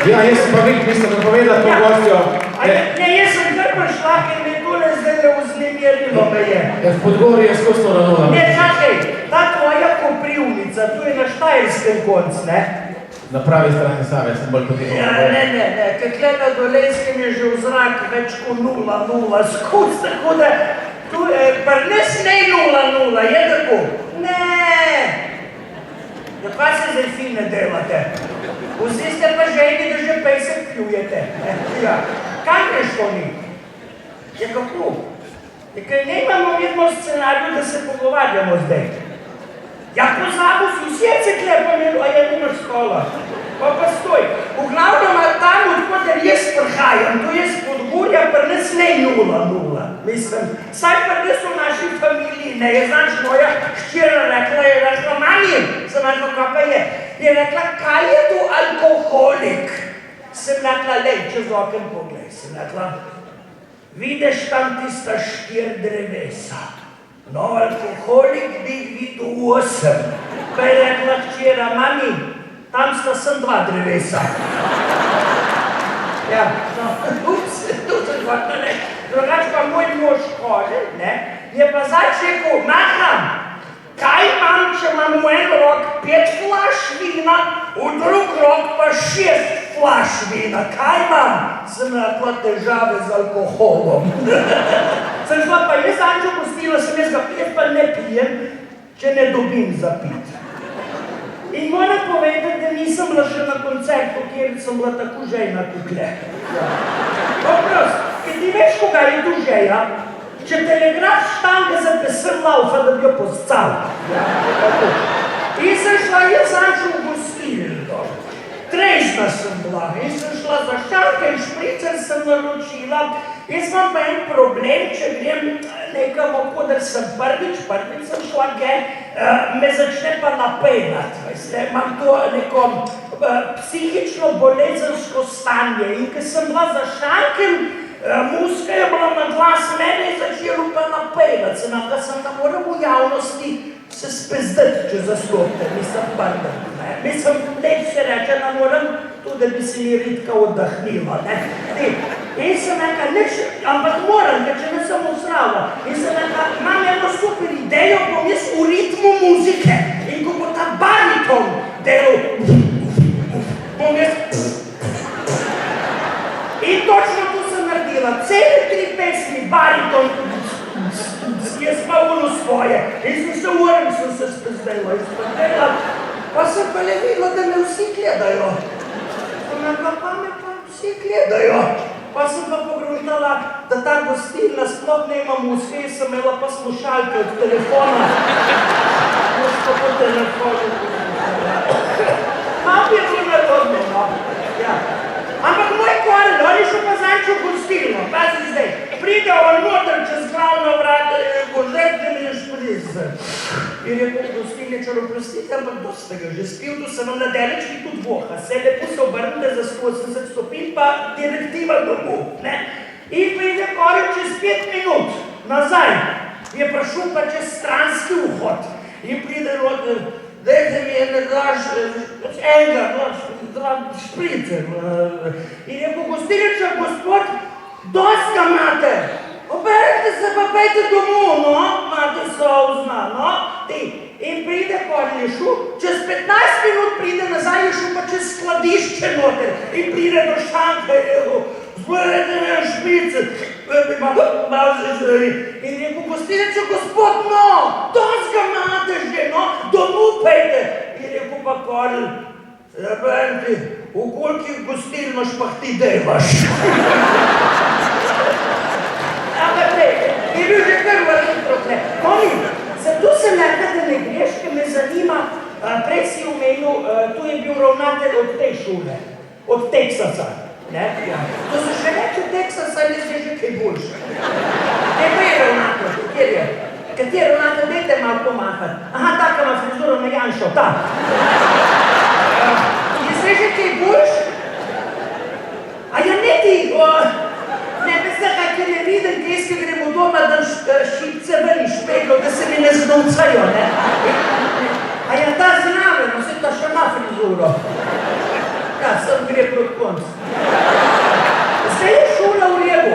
Ja, jaz sem pa mislim, da povedal to gostjo. Ne, jaz sem kar prišla, ker me tole zdaj le vznemirilo me je. V Podgorju je skozi to ranula. Ne, čakaj, ta tvoja Koprivnica, tu je na Štajerskem konc, ne? Na pravi strani Save sem bolj kot Ja, ne, ker tle na Dolenskem je že v zrak več kot 0,0 skozi, tako da tu je, pa ne smej 0,0, je tako? Ne! Ja, kaj se zdaj fine delate? Vsi ste pa ženi, da že 50 pljujete. Ja, kaj greš to ni? Ja, kako? Ja, ker ne imamo vedno scenariju, da se pogovarjamo zdaj. Ja, pozabil si, vsi je ceklepa melu, a je nimaš škola. Pa stoj, v glavnem tam, odkudar jaz prihajam, to je Podgorja, pa nas ne 0,0. Mislim, saj pa ne so v naši familiji, ne, je znaš moja hčera rekla, mami, sem rekla, kaj pa je rekla, kaj je to alkoholik? Sem rekla, lej, čez oken poglej, sem rekla, vidiš tam tista 4 drevesa. No, alkoholik bi jih videl 8. Pa je rekla hčera, mami, tam sta sem 2 drevesa. Ja, no, tu se hvala ne. Drugač pa moj mož hodi, ne, je pa zdaj rekel, Maham, kaj imam, če imam v en rok 5 flaš vina, v drug rok pa 6 flaš vina, kaj imam? Sem rekla težave z alkoholom. Sem šla pa jaz Ančo pustila, sem jaz ga pijem, pa ne pijem, če ne dobim za pit. In moram povedati, da nisem bila še na koncertu, kjer sem bila tako žejna tukle. Poprost, ker ti veš, koga je tu žeja? Če telegraf štange za pesem laufa, da bi jo poscal. In sem šla jaz Ančo v gostilno. Trezna sem bila in sem šla za štanke in špricer sem naročila. Jaz imam pa en problem, če grem nekam okodar sem prvič sem šla me začne pa napenati, veste, imam to neko psihično bolezensko stanje in ker sem bila za šankem, muska je bila na glas mene in začelo pa napenati, sem da ne morem v javnosti se spezdati, če zastopite, mislim pardon, ne, mislim, leč se reče, ne morem to, da bi se mi ritka oddahnila, ne, in sem rekla, ampak moram, če ne sem usrala. In sem rekla, imam eno super idejo, bom jaz v ritmu muzike. In ko bo ta bariton delal, bom jaz... In točno to sem naredila. Cele 3 pesmi, bariton, jaz pa ono svoje. In sem se uvrm, sem se spezdela, pa sem pa le videla, da me vsi gledajo. Sem rekla, pa me pa vsi gledajo. Pa sem pa pogruntala, da ta gostilna sploh ne ima muske, sem imela pa slušalke od telefona. Musko po telefonu. Malo je bilo narodno, no. Ja. Ampak moj Korel, on je šel pa zanjčo gostilno, pazi zdaj. Pride on noter čez glavno vrata, božet, da mi je šprizer. In je kot gostilničar, oprostite, ampak dosta ga že spil, tu sem vam na delečki tudi voha. Se lepo se obrnite za 180 stopinj, pa direktiva domov, ne? In pride Korel čez 5 minut nazaj. Je prišel pa čez stranski vhod. In pride noter, dajte mi ene daš, enega, špricer. In je po gostilničar, gospod, dosti ga imate. Oberete se pa pejte domov, no, imate souzna, no, in pride Korlišu, čez 15 minut pride nazaj, je šel pa čez skladišče noter in pride do šanke, zberete me en špricer, malo se želi, in je po gostilniču, gospod, no, dosti ga imate že, no, domov pejte, in je pa Korl, jebenti, v kolikih gostilnoš pa ti delaš? Ampak ne, je bil že kar vrli problem. Moni, zato sem rekla, da ne greš, ker me zanima, prej si omenil, tu je bil ravnatelj od tej šole, od Teksasa, ne? To se še reče Teksasa, ali se že kaj boljše? Ne, pa je ravnatelj, kjer je? Kateri ravnatelj, dajte malo pomahati. Aha, taka ima frizuro na Janšo, ta. Je se že kaj boljše? A ja ne ti, ne bi se kaj, ker je viden, kje gremo doma, da šipce ven iz špeglov, da se mi ne znovcajo, ne? A ja ta zraven, se ta še ima frizuro. Ja, sem gre proti koncu. Zdaj je šola v redu.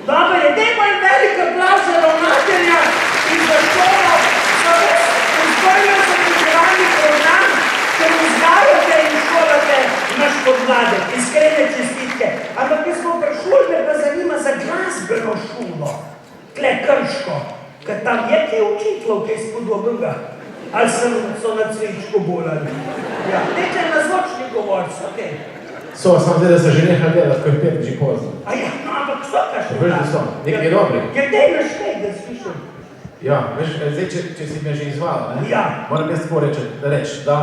Dobro je, dajmo en velik aplavz za ravnatelja in za šolo, za vzgojno-izobraževalni program, ker vzgajate in šolate naš podmladek. Iskrene čestitke. Ampak jaz smo pri šoli, me pa zanima za glasbeno šolo. Tle Krško, ker tam je kaj učitelov, kaj spodobnega. Ali so na cvičku bolali. Ja, nekaj na zvočni govorc, okej. So, sam zdaj, da se že nehal delati, ko je 5 že pozno. A ja, no, ampak so kašne. Veš, da so, nekaj dobri. Ja, daj naštej, da slišam. Ja, veš, zdaj, če si me že izvala, ne? Ja. Moram jaz tako reči, da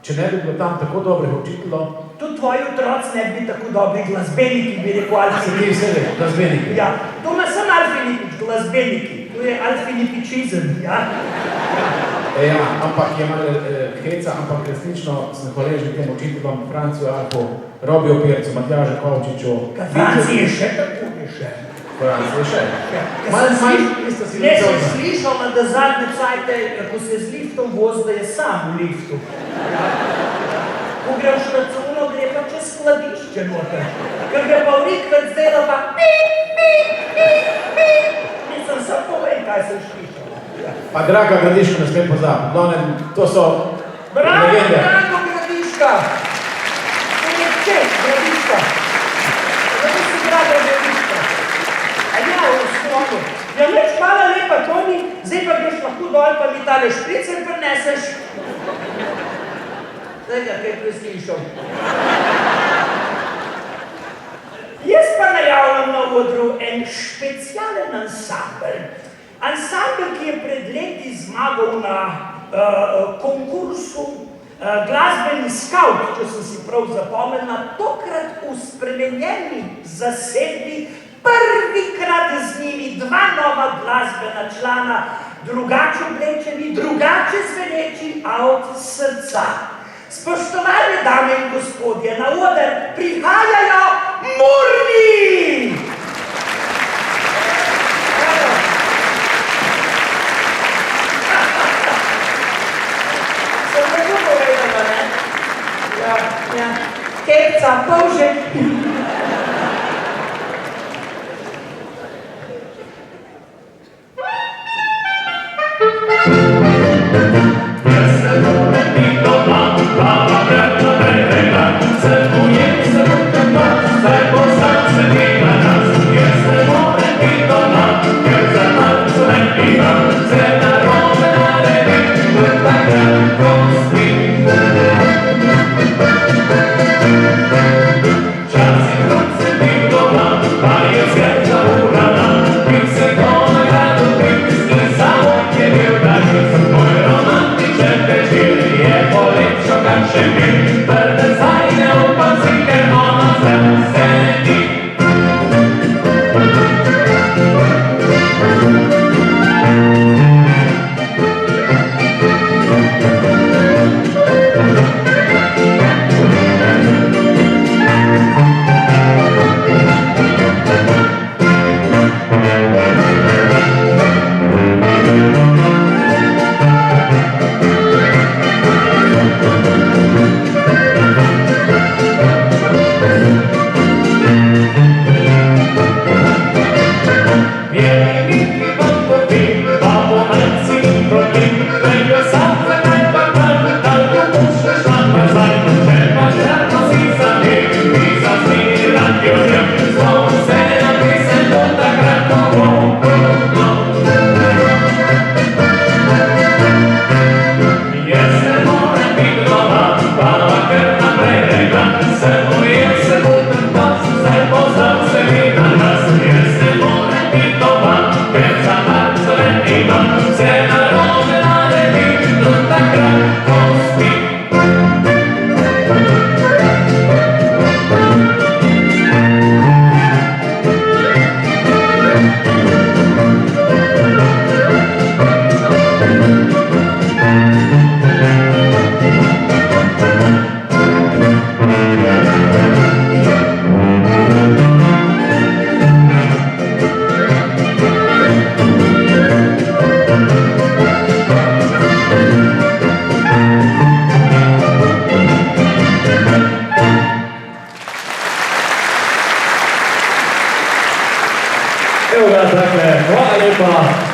če ne bi bilo tam tako dobrih učitelov, Tudi tvoji otroci ne bi tako dobri glasbeniki, bi rekel se Alfi. ti vse ve, glasbeniki. Ja, doma sem Alfinipič, glasbeniki. To je Alfinipičizem, ja. Ja, ampak je malo heca, ampak resnično sem hvaležen tem učitelom Franciju Alpu, Robiju Pircu, Matjažu Kovčiču. Franci je še tako je še. Franci je še. Ne, sem slišal, da zadnje cajte, ko se z liftom vozi, da je sam v liftu. Ko gre v štacuno, gre pa čez skladišče noter. Ker gre pa v rikvrt zdelo pa Nisem sam povej, kaj sem slišal. Pa Draga Gradiško ne smem pozabiti. To so Bravo, legende. Drago Gradiška! To je ček, Gradiška. Zato si Draga Gradiška. A ja, v skoku. Ja, neč, hvala lepa, Toni, zdaj pa greš lahko dol, pa mi tale špricer prineseš. Zdaj ga kaj preslišal. Jaz pa najavljam na odru en specialen ansambel. Ansambel, ki je pred leti zmagal na konkursu Glasbeni skaut, če sem si prav zapomnila, tokrat v spremenjeni zasedbi, prvikrat z njimi dva nova glasbena člana, drugače oblečeni, drugače zveneči, a od srca. Spoštovane dame in gospodje, na oder prihajajo Murni! Sem tako povedala, ne? Ja, Kepca, Polžek.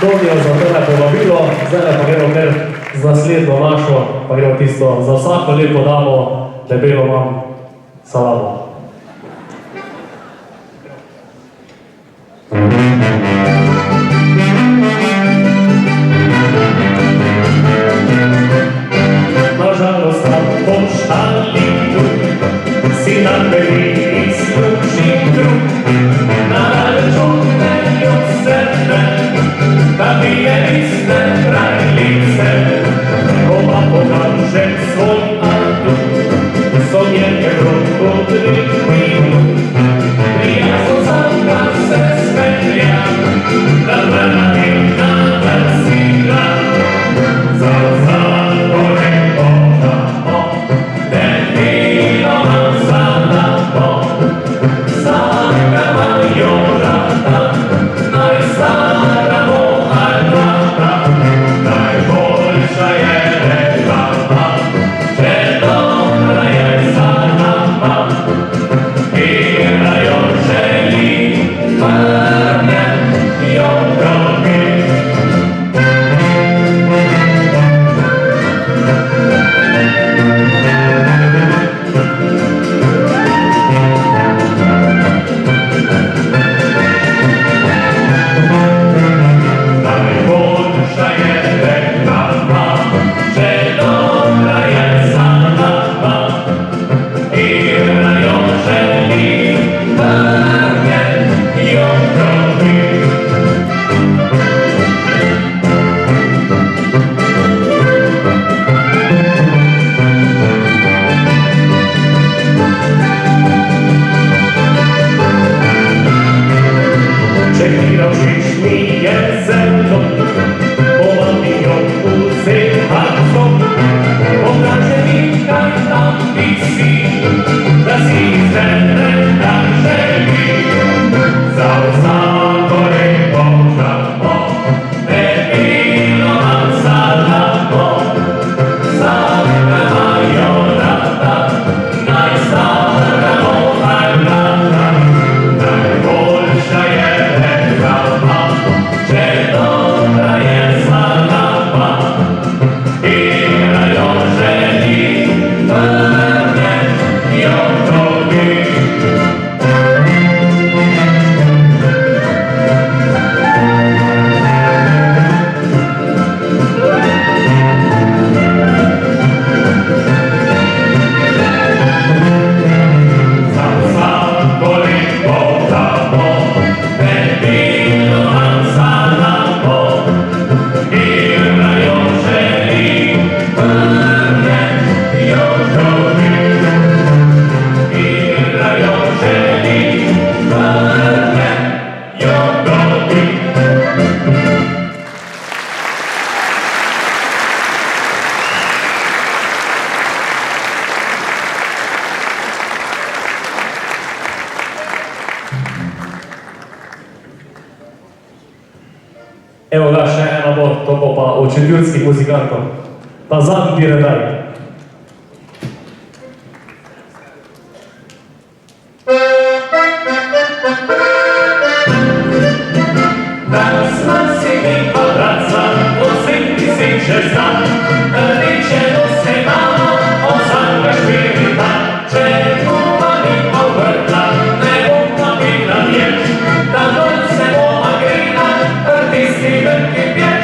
Tonijo za tole povabilo, zdaj pa gremo kar z naslednjo našo, pa gremo tisto, za vsako lepo damo debelo vam salamo. Nažalost, na poštalitu si napeli služi drug, na račune od sebe, da bi je iste kraljice, oba pokaže svoj adut, so njene vrlo drivinu, prijazno sam ga se smelja, da vrati na vrsila, za gore odamo, debilo nam zadamo, saka majorata, najstaramo alata, najboljša je reklama, če dobra je za nama, igrajo želi, vrne jo drogi. Najboljša je reklama, če dobra je za nama, igrajo želi, vrne jo drogi. Če hirošiš mi je zemljo, povabim jo vzet harco, pokaže mi kaj tam visi, da si izvede kar želi. Za vsako lepo damo, debilo nam zadamo, saka majorata, najstaramo alata, najboljša je reklama, če dobra je za nama, igrajo želi, vrne jo drogi. Za vsako lepo damo, debilo nam zadamo, igrajo želi, vrne jo drogi. Igrajo želi, vrne jo drogi. Evo ga, še ena bo, to bo pa od četvrtskih muzikantov. Ta zadnji redaj. Danas nas je lipa braca, vsem ti se že zna, rdeče nose imamo, ozanga špirita, če kuma ni povrtla, ne bom pa bila vječ, da dol se bova grina, rdisti veliki pječ.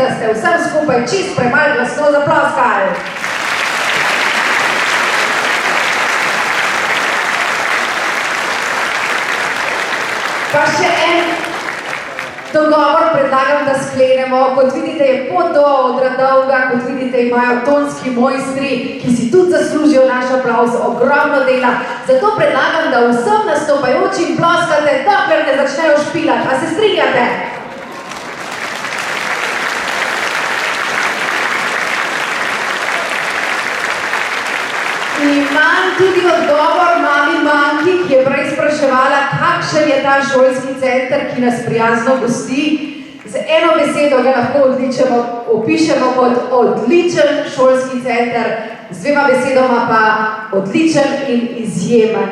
da ste vsem skupaj čist premalo glasno zaploskali. Pa še en dogovor predlagam, da sklenemo. Kot vidite, je pot do odra dolga, kot vidite, imajo tonski mojstri, ki si tudi zaslužijo naš aplavz, ogromno dela. Zato predlagam, da vsem nastopajočim ploskate, dokler ne začnejo špilati. A se strinjate? Imam tudi odgovor mami Manki, ki je prej spraševala, kakšen je ta šolski center, ki nas prijazno gosti. Z eno besedo ga lahko opišemo kot odličen šolski center, z dvema besedoma pa odličen in izjemen.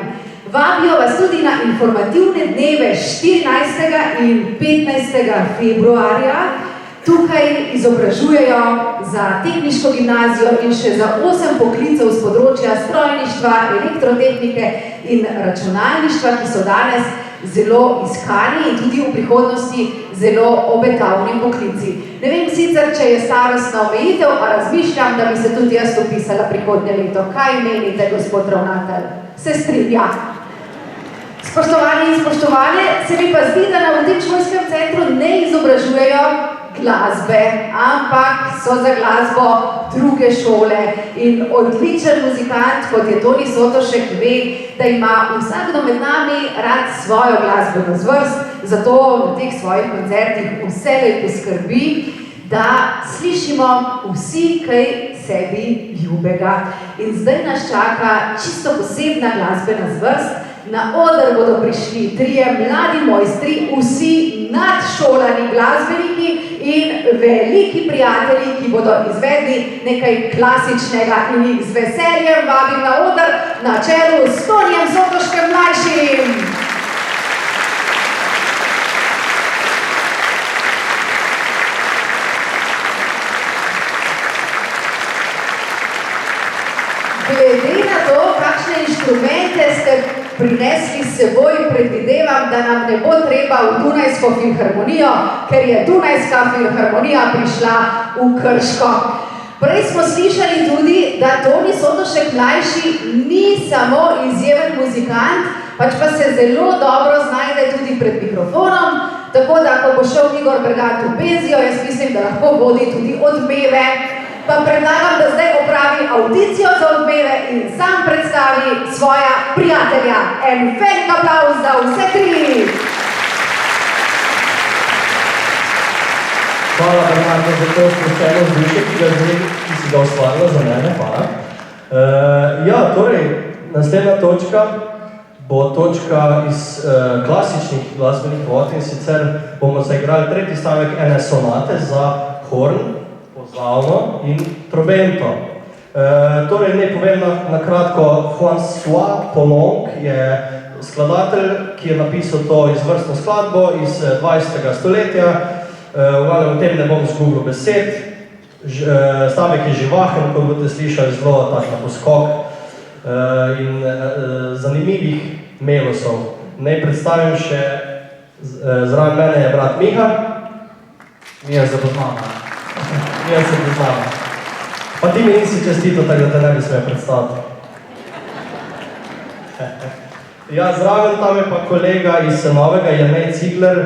Vabijo vas tudi na informativne dneve 14. in 15. februarja. Tukaj izobražujejo za tehniško gimnazijo in še za 8 poklicev z področja strojništva, elektrotehnike in računalništva, ki so danes zelo iskani in tudi v prihodnosti zelo obetavni poklici. Ne vem sicer, če je starostna omejitev, a razmišljam, da bi se tudi jaz upisala prihodnje leto. Kaj menite, gospod ravnatelj? Se strinja? Spoštovani in spoštovane, se mi pa zdi, da na tem šolskem centru ne izobražujejo glasbe, ampak so za glasbo druge šole in odličen muzikant, kot je Toni Sotošek, ve, da ima vsakdo med nami rad svojo glasbeno zvrst, zato v teh svojih koncertih vselej poskrbi, da slišimo vsi kaj sebi ljubega. In zdaj nas čaka čisto posebna glasbena zvrst. Na oder bodo prišli 3 mladi mojstri, vsi nadšolani glasbeniki in veliki prijatelji, ki bodo izvedli nekaj klasičnega in jih z veseljem vabim na oder na čelu s Tonijem Sotoškem mlajšim. Glede na to, kakšne inštrumente ste prinesli s seboj, predvidevam, da nam ne bo treba v Dunajsko filharmonijo, ker je Dunajska filharmonija prišla v Krško. Prej smo slišali tudi, da Toni Sotošek mlajši ni samo izjemen muzikant, pač pa se zelo dobro znajde tudi pred mikrofonom, tako da, ko bo šel Igor Bergat v penzijo, jaz mislim, da lahko vodi tudi odmeve. Pa predlagam, da zdaj opravi audicijo za odmeve in sam predstavi svoja prijatelja. En velik aplavz za vse 3! Hvala, Bernardo, za to sproščeno vzdušje, ki si ga ustvarila za mene. Hvala. Torej, naslednja točka bo točka iz klasičnih glasbenih vod in sicer bomo zaigrali 3. stavek ene sonate za horn, pozavno in trobento. Torej, ne povem na kratko, François Poulenc je skladatelj, ki je napisal to izvrstno skladbo iz 20. stoletja. O tem ne bom zgubil besed. Stavek je živahen, kot boste slišali, zelo tak na poskok in zanimivih melosov. Naj predstavim še, zraven mene je brat Miha. Mija se poznava. Mija se poznava. Pa ti mi nisi čestito, tako da te ne bi smel predstaviti. Ja, zraven tam je pa kolega iz Novega, Jernej Cigler,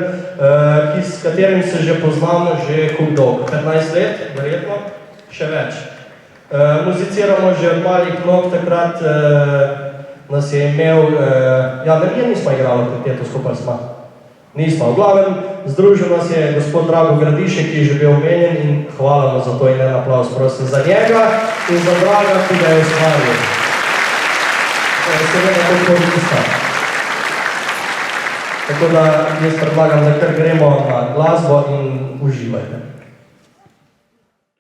s katerim se že poznamo že koliko dolgo, 15 let, verjetno, še več. Muziciramo že od malih nog, takrat nas je imel, nismo igrali kvarteto, skupaj smo. Nismo, v glavnem, združil nas je gospod Drago Gradišek, ki je že bil omenjen in hvala mu za to in en aplavz, prosim, za njega in za Draga, ki ga je ustvaril. Seveda to korista. Tako da jaz predlagam, da kar gremo na glasbo in uživajte.